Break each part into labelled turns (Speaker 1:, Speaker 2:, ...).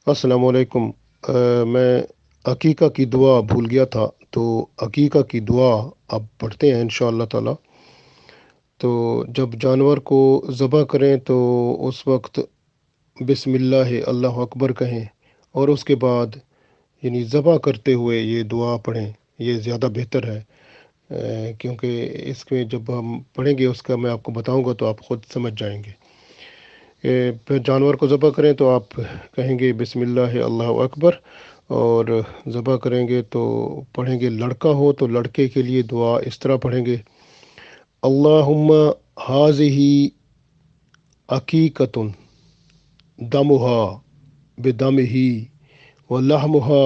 Speaker 1: अस्सलाम वालेकुम। मैं अकीक़ा की दुआ भूल गया था, तो अकीक़ा की दुआ अब पढ़ते हैं इंशाअल्लाह ताला। तो जब जानवर को ज़बह करें तो उस वक्त बिस्मिल्लाह अल्लाह अकबर कहें, और उसके बाद यानी ज़बह करते हुए ये दुआ पढ़ें। ये ज़्यादा बेहतर है, क्योंकि इसमें जब हम पढ़ेंगे उसका मैं आपको बताऊंगा तो आप ख़ुद समझ जाएंगे। फिर जानवर को ज़बह करें तो आप कहेंगे बिस्मिल्लाह अल्लाह अकबर, और ज़बह करेंगे तो पढ़ेंगे। लड़का हो तो लड़के के लिए दुआ इस तरह पढ़ेंगे, अल्लाहुम्मा हाज़िही अकीकतुन दमुहा बिदमिही व लहमुहा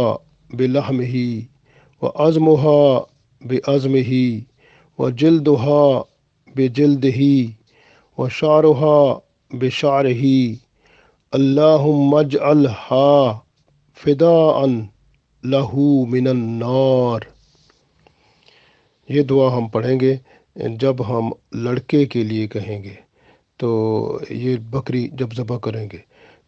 Speaker 1: बिलहमिही व अज़मुहा बिअज़मिही व जिल्दुहा बिजिल्दिही व शारुहा बिशारिही अल्लाहुम्मा अजअलहा फ़िदाअन लहू मिनन नार। ये दुआ हम पढ़ेंगे जब हम लड़के के लिए कहेंगे। तो ये बकरी जब ज़बह करेंगे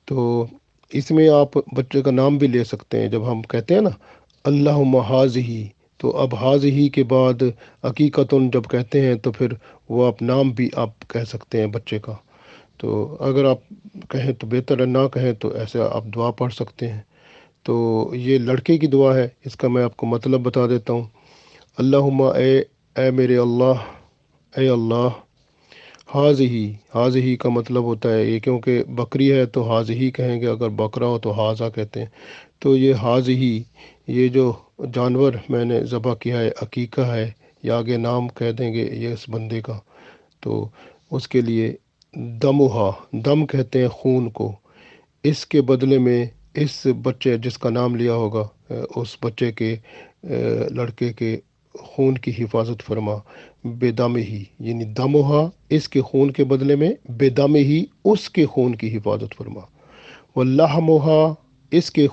Speaker 1: तो इसमें आप बच्चे का नाम भी ले सकते हैं। जब हम कहते हैं ना अल्लाहुम्मा हाज़िही, तो अब हाज़िही के बाद हकीकतुन जब कहते हैं तो फिर वो आप नाम भी आप कह सकते हैं बच्चे का। तो अगर आप कहें तो बेहतर है, ना कहें तो ऐसे आप दुआ पढ़ सकते हैं। तो ये लड़के की दुआ है, इसका मैं आपको मतलब बता देता हूँ। अल्लाहुम्मा ए मेरे अल्लाह, ए अल्लाह, हाज़िही, हाज़िही का मतलब होता है ये, क्योंकि बकरी है तो हाज़िही कहेंगे, अगर बकरा हो तो हाज़ा कहते हैं। तो ये हाज़िही, ये जो जानवर मैंने ज़बह किया है अकीका है, या आगे नाम कह देंगे ये इस बंदे का। तो उसके लिए दमुहा, दम कहते हैं खून को, इसके बदले में इस बच्चे जिसका नाम लिया होगा उस बच्चे के लड़के के खून की हिफाजत फरमा। बेदम ही यानी दमुहा, इसके खून के बदले में, बेदम ही उसके खून की हिफाजत फरमा। वल्लाहमुहा, इसके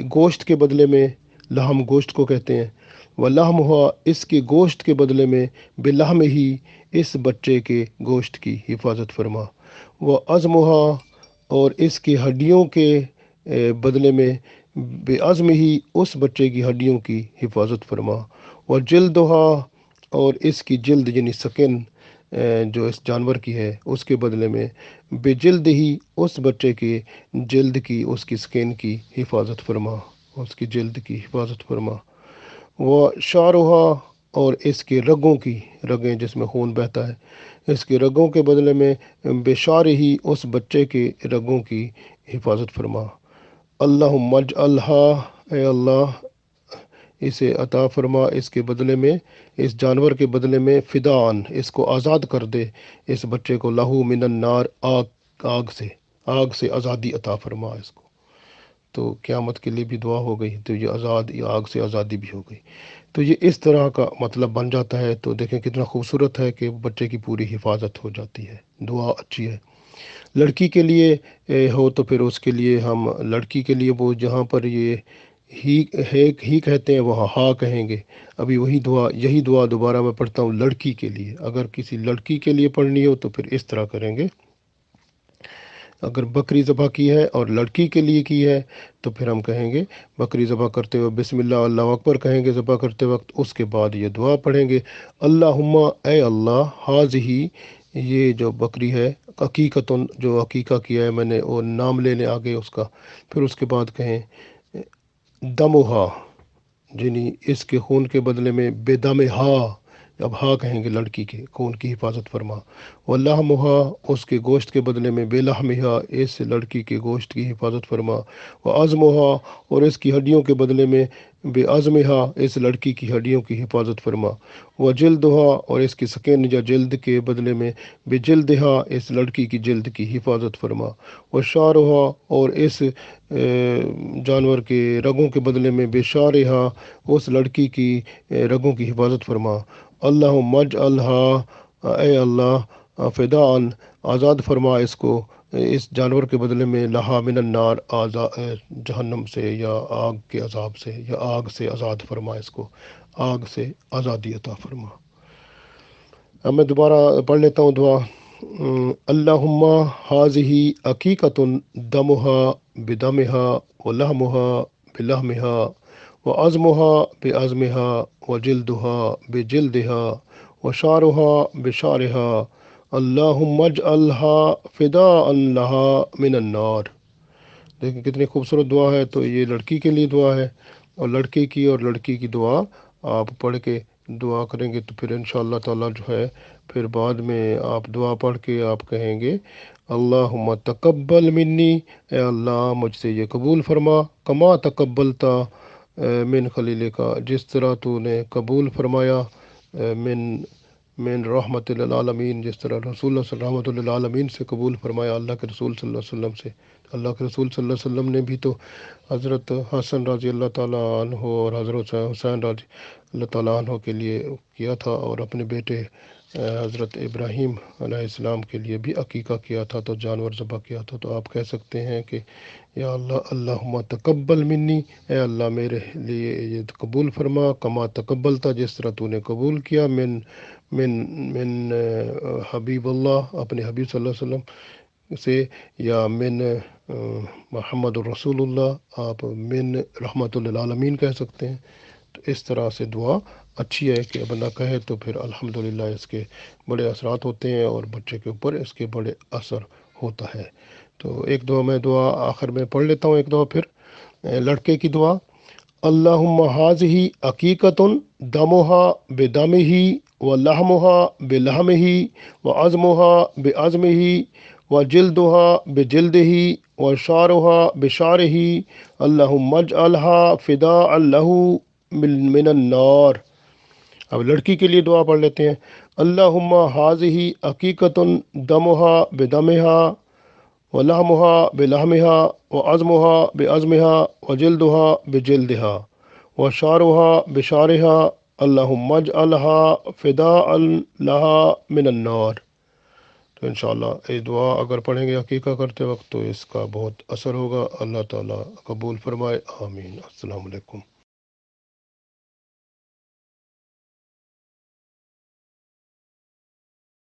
Speaker 1: गोश्त के बदले में, लहम गोश्त को कहते हैं, वल्लाहमुहा इसके गोश्त के बदले में, बिलहम ही इस बच्चे के गोश्त की हिफाजत फरमा। व अज़मुहा और इसकी हड्डियों के बदले में, बेअज़्म ही उस बच्चे की हड्डियों की हिफाजत फरमा। व जल्दुहा और इसकी जल्द यानी स्किन जो इस जानवर की है उसके बदले में, बेजल्द ही उस बच्चे की जल्द की, उसकी स्किन की हिफाजत फरमा, उसकी जल्द की हिफाजत फरमा। व शारुहा और इसके रगों की, रगें जिसमें खून बहता है, इसके रगों के बदले में बेशार ही उस बच्चे के रगों की हिफाजत फरमा। अल्लाहुम्मा अल्लाह, ए अल्लाह, इसे अता फरमा, इसके बदले में, इस जानवर के बदले में, फ़िदान इसको आज़ाद कर दे, इस बच्चे को, लहू मिनन नार आग, आग से आज़ादी अता फरमा इसको। तो क़यामत के लिए भी दुआ हो गई, तो ये आज़ाद, ये आग से आज़ादी भी हो गई। तो ये इस तरह का मतलब बन जाता है। तो देखें कितना खूबसूरत है कि बच्चे की पूरी हिफाजत हो जाती है। दुआ अच्छी है। लड़की के लिए हो तो फिर उसके लिए हम, लड़की के लिए वो जहाँ पर ये ही कहते हैं वहाँ हा कहेंगे। अभी वही दुआ, यही दुआ दोबारा मैं पढ़ता हूँ लड़की के लिए। अगर किसी लड़की के लिए पढ़नी हो तो फिर इस तरह करेंगे। अगर बकरी ज़बह की है और लड़की के लिए की है तो फिर हम कहेंगे, बकरी ज़बह करते हुए बिस्मिल्लाह अल्लाह अकबर कहेंगे ज़बह करते वक्त, उसके बाद ये दुआ पढ़ेंगे, अल्लाहुम्मा ए अल्लाह हाज़िही, ये जो बकरी है हकीकतुन, जो हकीका किया है मैंने, वो नाम लेने आगे उसका। फिर उसके बाद कहें दमुहा, यानी इसके खून के बदले में, बेदम हा, अब हा कहेंगे लड़की के खून की हिफाजत फरमा। वल्लाहमुहा उसके गोश्त के बदले में, बेलहमिहा इस लड़की के गोश्त की हिफाजत फरमा। व अज़मुहा और इसकी हड्डियों के बदले में, बेअज़मिहा इस लड़की की हड्डियों की हिफाजत फरमा। व जल्दुहा और इसकी स्किन या जल्द के बदले में, बेजल्दहा इस लड़की की जल्द की हिफाजत फरमा। व शारुहा और इस जानवर के रगों के बदले में, बेशारहा उस लड़की की रगों की हिफाजत फरमा। अल्लाहुम्मा अल्लाह, ए अल्लाह, फ़िदान आज़ाद फरमा इसको, इस जानवर के बदले में, लहा मिनन नार जहन्नम से या आग के अजाब से, या आग से आज़ाद फरमा इसको, आग से आज़ादी अता फरमा। अब मैं दोबारा पढ़ लेता हूँ दुआ। अल्लाहुम्मा हाज़िही अकीक़तुन दमुहा बिदमिहा व लहमुहा बिलहमिहा व अज़मुहा बिअज़मिहा व जिल्दुहा बिजिल्दिहा व शारुहा बिशारिहा अल्लाहुम्मा अजअलहा फ़िदाअन लहा मिनन नार। देखिए कितनी खूबसूरत दुआ है। तो ये लड़की के लिए दुआ है, और लड़के की और लड़की की दुआ आप पढ़ के दुआ करेंगे तो फिर इंशाअल्लाह ताला जो है फिर बाद में आप दुआ पढ़ के आप कहेंगे अल्लाहुम्मा तकब्बल मिन्नी, ए अल्लाह मुझसे ये कबूल फरमा, कमा तकब्बलता मिन खलील का, जिस तरह तूने कबूल फरमाया मिन मिन रहमतिल आलमीन, जिस तरह रसूल रहमतुल्लिल आलमीन से कबूल फरमाया, अल्लाह के रसूल सल्लल्लाहु अलैहि वसल्लम से। अल्लाह के रसूल सल्लल्लाहु अलैहि वसल्लम ने भी तो हज़रत हसन रज़ी अल्लाह ताला अन्हो और हज़रत हुसैन रज़ी अल्लाह ताला अन्हो के लिए किया था, और अपने बेटे हज़रत इब्राहीम अलैहिस्सलाम के लिए भी अकीक़ा किया था, तो जानवर ज़बह किया था। तो आप कह सकते हैं कि या अल्लाह अल्लाहुम्मा तकब्बल मिन्नी, ए अल्लाह मेरे लिए ये कबूल फरमा, कमा तकब्बलता जिस तरह तूने कबूल किया, मिन मिन मिन हबीबुल्लाह अपने हबीब सल्लल्लाहु अलैहि वसल्लम से, या मिन मोहम्मद रसूलुल्लाह आप मिन रहमतुल लिल आलमीन कह सकते हैं। तो इस तरह से दुआ अच्छी है कि बंदा कहे तो फिर अल्हम्दुलिल्लाह इसके बड़े असरात होते हैं और बच्चे के ऊपर इसके बड़े असर होता है। तो एक दुआ मैं दुआ आखिर में पढ़ लेता हूँ, एक दुआ फिर लड़के की दुआ। अल्लाहुम्मा हाज़िही अकीक़तुन दमुहा बिदमिही व लहमुहा बिलहमिही व अज़मुहा बिअज़मिही व जिल्दुहा बिजिल्दिही व शारुहा बिशारिही अल्लाहुम्मा अजअलहा फ़िदाअन लहू मिनन नार। अब लड़की के लिए दुआ पढ़ लेते हैं। अल्लाहुम्मा हाज़िही अकीक़तुन दमुहा बिदमिहा व लहमुहा बिलहमिहा व अज़मुहा बिअज़मिहा व जिल्दुहा बिजिल्दिहा व शारुहा बिशारिहा अल्लाहुम्मा अजअलहा फ़िदाअन लहा मिनन नार। तो इंशाअल्लाह ये दुआ अगर पढ़ेंगे हकीका करते वक्त तो इसका बहुत असर होगा। अल्लाह ताला कबूल फरमाए, आमीन। अस्सलामु अलैकुम।